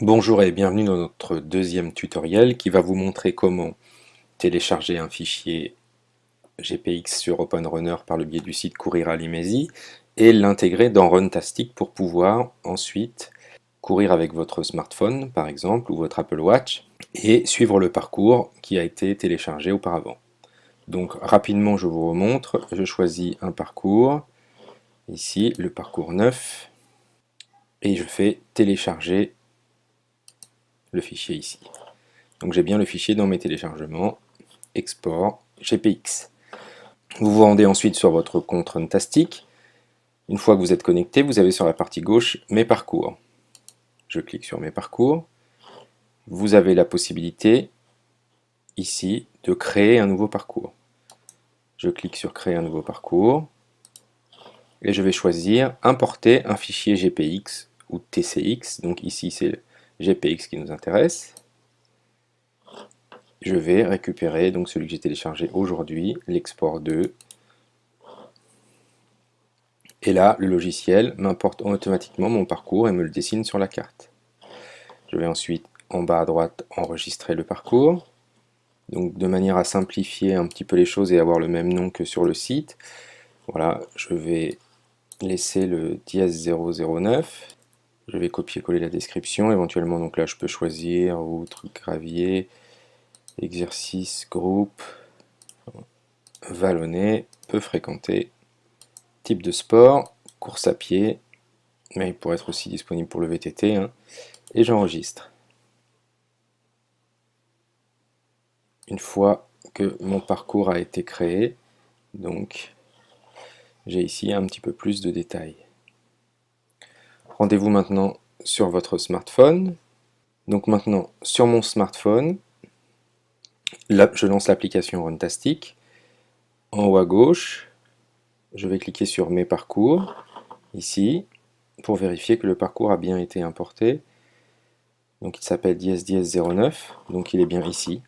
Bonjour et bienvenue dans notre deuxième tutoriel qui va vous montrer comment télécharger un fichier GPX sur OpenRunner par le biais du site Courir à Limésy et l'intégrer dans Runtastic pour pouvoir ensuite courir avec votre smartphone par exemple ou votre Apple Watch et suivre le parcours qui a été téléchargé auparavant. Donc rapidement je vous remontre, je choisis un parcours, ici le parcours 9 et je fais télécharger le fichier ici. Donc j'ai bien le fichier dans mes téléchargements, export, GPX. Vous vous rendez ensuite sur votre compte Runtastic. Une fois que vous êtes connecté, vous avez sur la partie gauche Mes parcours. Je clique sur Mes parcours. Vous avez la possibilité ici de créer un nouveau parcours. Je clique sur Créer un nouveau parcours et je vais choisir Importer un fichier GPX ou TCX. Donc ici c'est le GPX qui nous intéresse. Je vais récupérer donc celui que j'ai téléchargé aujourd'hui, l'export 2. Et là, le logiciel m'importe automatiquement mon parcours et me le dessine sur la carte. Je vais ensuite, en bas à droite, enregistrer le parcours. Donc de manière à simplifier un petit peu les choses et avoir le même nom que sur le site, voilà, je vais laisser le dièse 009. Je vais copier-coller la description. Éventuellement, donc là, je peux choisir outre gravier, exercice, groupe, vallonné, peu fréquenté, type de sport, course à pied, mais il pourrait être aussi disponible pour le VTT, hein, et j'enregistre. Une fois que mon parcours a été créé, donc j'ai ici un petit peu plus de détails. Rendez-vous maintenant sur votre smartphone. Donc maintenant, sur mon smartphone, là, je lance l'application Runtastic. En haut à gauche, je vais cliquer sur Mes parcours, ici, pour vérifier que le parcours a bien été importé. Donc il s'appelle dièse-09, donc il est bien ici.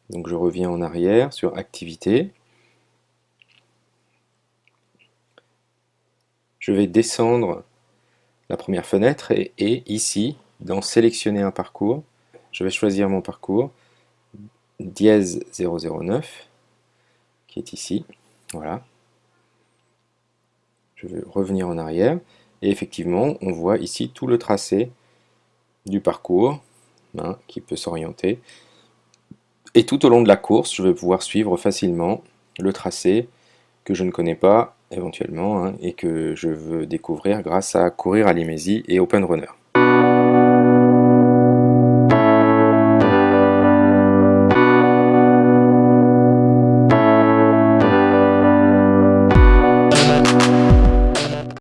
Donc je reviens en arrière sur Activité. Je vais descendre la première fenêtre et ici, dans Sélectionner un parcours, je vais choisir mon parcours, dièse 009, qui est ici. Voilà. Je vais revenir en arrière et effectivement, on voit ici tout le tracé du parcours, hein, qui peut s'orienter. Et tout au long de la course, je vais pouvoir suivre facilement le tracé que je ne connais pas éventuellement, hein, et que je veux découvrir grâce à Courir à Limésy et OpenRunner.